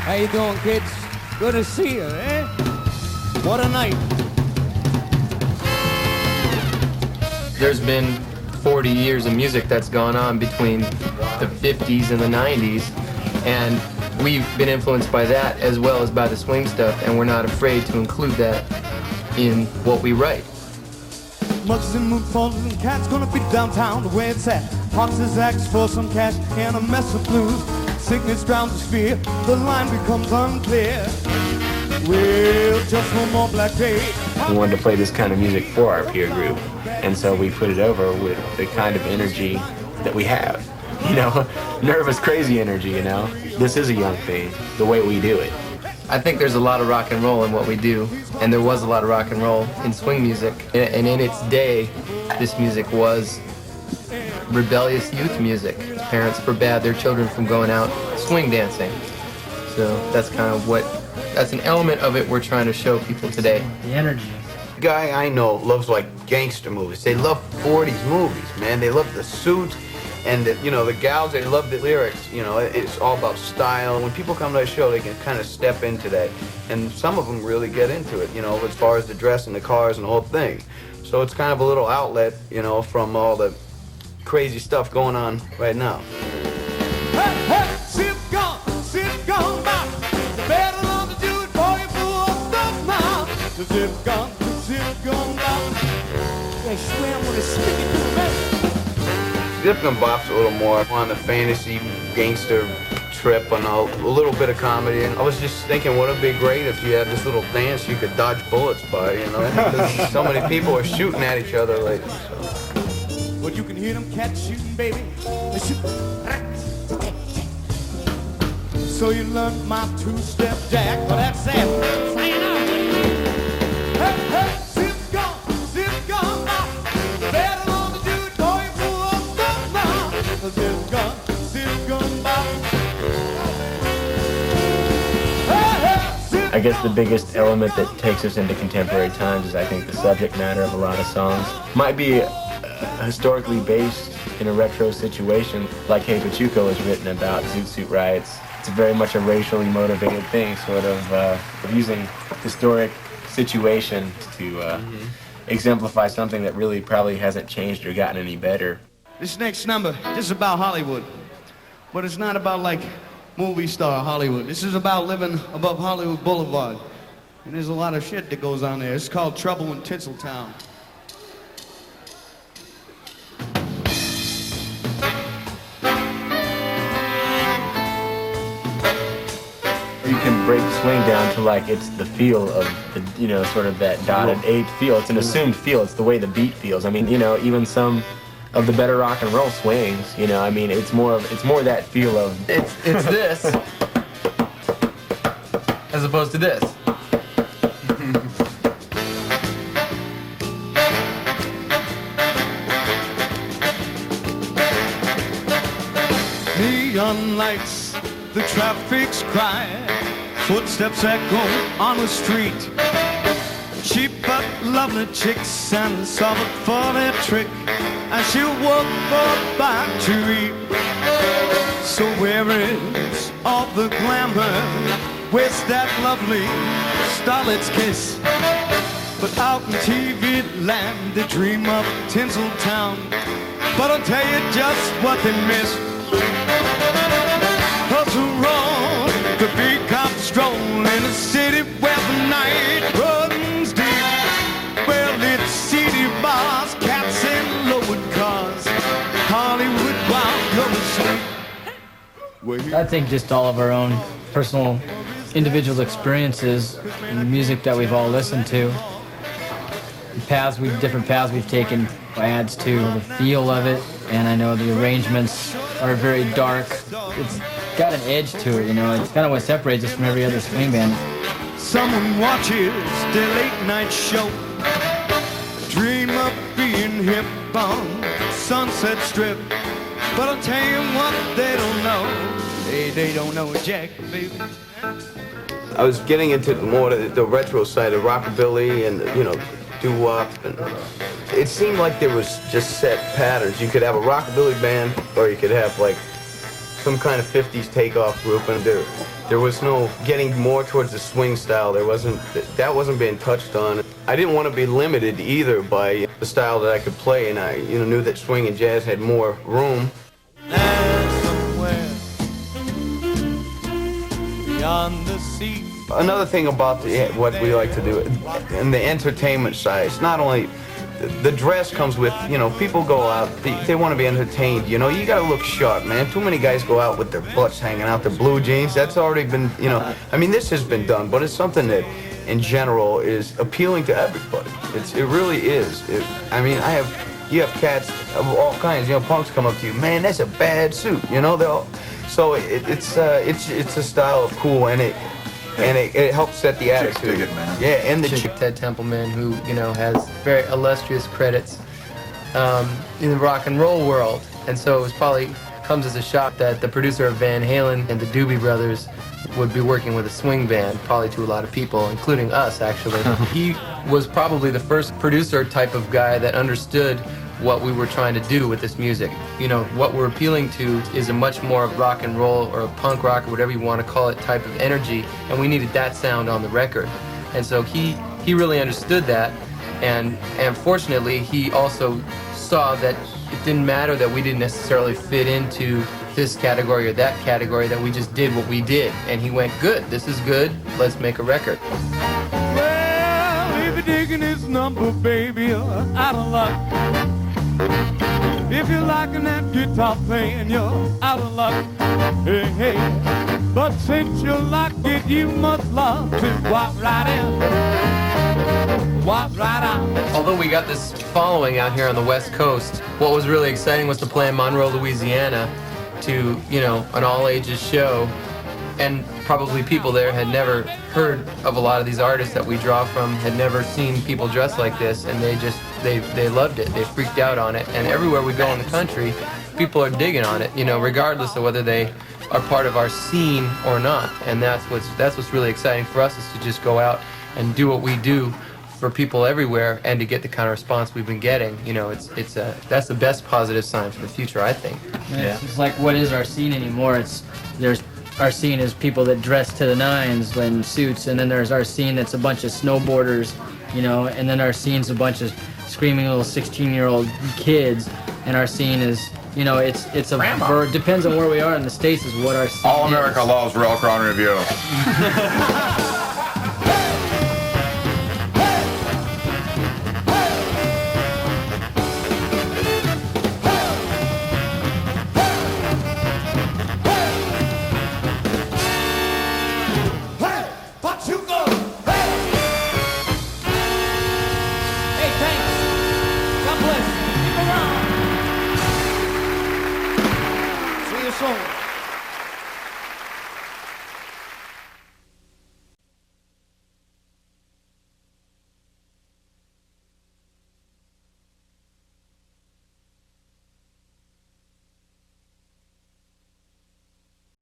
How you doing, kids? Good to see you, eh? What a night. There's been 40 years of music that's gone on between the 50s and the 90s, and we've been influenced by that as well as by the swing stuff, and we're not afraid to include that in what we write. Mugs and moon phones and cats gonna be downtown the way it's at. Foxes ask for some cash and a mess of blues. Sickness drowns the fear, the line becomes unclear. Well, just one more black day. We wanted to play this kind of music for our peer group, and so we put it over with the kind of energy that we have. You know, nervous, crazy energy, you know. This is a young thing, the way we do it. I think there's a lot of rock and roll in what we do, and there was a lot of rock and roll in swing music. And in its day, this music was rebellious youth music. Parents forbade their children from going out swing dancing. So that's kind of that's an element of it we're trying to show people today. The energy. The guy I know loves like gangster movies. They love 40s movies, man. They love the suits. And, the gals, they love the lyrics. It's all about style. When people come to a show, they can kind of step into that. And some of them really get into it, as far as the dress and the cars and the whole thing. So it's kind of a little outlet, from all the crazy stuff going on right now. Hey, hey, sit gone, bop. Better not to do it for you fool stuff now. Sit gone, bop. They swear with a sticky to the mess. Zip Gun Bop's a little more on the fantasy gangster trip and a little bit of comedy. And I was just thinking, what would be great if you had this little dance you could dodge bullets by, Because so many people are shooting at each other lately. So. Well, you can hear them cats shooting, baby. They shoot. So you learned my two-step jack. Well, that's it. Saying out. Hey, hey, zip gone, bop. Better not to do it for you fool stuff now. Zip gone, bop. I guess the biggest element that takes us into contemporary times is, I think, the subject matter of a lot of songs. Might be historically based in a retro situation, like Hey Pachuco was written about Zoot Suit riots. It's very much a racially motivated thing, sort of using historic situations to exemplify something that really probably hasn't changed or gotten any better. This next number, this is about Hollywood. But it's not about like movie star Hollywood. This is about living above Hollywood Boulevard. And there's a lot of shit that goes on there. It's called Trouble in Tinseltown. You can break swing down to like it's the feel of the, sort of that dotted eighth feel. It's an assumed feel. It's the way the beat feels. I mean, even some of the better rock and roll swings, it's more that feel of It's this as opposed to this. Neon lights, the traffic's cry, footsteps echo on the street. Cheap but lovely chicks and solve it for their trick, and she'll work for a bite to eat. So where is all the glamour? Where's that lovely starlet's kiss? But out in TV land, they dream of Tinseltown. But I'll tell you just what they miss. Hustle roll, the big cop stroll in a city where the night runs deep. Well, it's city bars, cats and lowered cars, Hollywood wild lovers sleep. I think just all of our own personal, individual experiences and the music that we've all listened to. Different paths we've taken adds to the feel of it, and I know the arrangements are very dark. It's got an edge to it, It's kind of what separates us from every other swing band. Someone watches their late night show, dream of being hip on Sunset Strip. But I'll tell you what they don't know. They don't know Jack, baby. I was getting into more the retro side of rockabilly and, doo-wop. And it seemed like there was just set patterns. You could have a rockabilly band, or you could have, like, some kind of 50s takeoff group, and there was no getting more towards the swing style. That wasn't being touched on. I didn't want to be limited either by the style that I could play, and I knew that swing and jazz had more room. Beyond the sea. Another thing about what we like to do, and the entertainment side, it's not only the dress comes with, people go out, they want to be entertained, you got to look sharp, man. Too many guys go out with their butts hanging out, their blue jeans. That's already been, this has been done, but it's something that in general is appealing to everybody. It really is. You have cats of all kinds, punks come up to you, man, that's a bad suit, so it's a style of cool, and it helps set the attitude. Dig it, man. Yeah, and the Ted Templeman, who has very illustrious credits in the rock and roll world, and so it probably comes as a shock that the producer of Van Halen and the Doobie Brothers would be working with a swing band, probably to a lot of people, including us, actually. He was probably the first producer type of guy that understood what we were trying to do with this music. What we're appealing to is a much more rock and roll or a punk rock or whatever you want to call it type of energy, and we needed that sound on the record. And so he really understood that, and fortunately he also saw that it didn't matter that we didn't necessarily fit into this category or that category, that we just did what we did. And he went, good, this is good, let's make a record. Well, if you're digging this number, baby, you're out of luck. If you're liking that guitar playing, you're out of luck. Hey, hey. But since you like it, you must love to walk right in. Walk right out. Although we got this following out here on the West Coast, what was really exciting was to play in Monroe, Louisiana, to, an all-ages show. And probably people there had never heard of a lot of these artists that we draw from, had never seen people dressed like this, and they loved it. They freaked out on it. And everywhere we go in the country, people are digging on it, regardless of whether they are part of our scene or not. And that's what's really exciting for us, is to just go out and do what we do for people everywhere, and to get the kind of response we've been getting. That's the best positive sign for the future, I think. Yeah. It's like, what is our scene anymore? Our scene is people that dress to the nines in suits, and then there's our scene that's a bunch of snowboarders, and then our scene's a bunch of screaming little 16-year-old kids, and our scene is, depends on where we are in the States is what our scene All America is. loves Rail Crown Review. See you soon.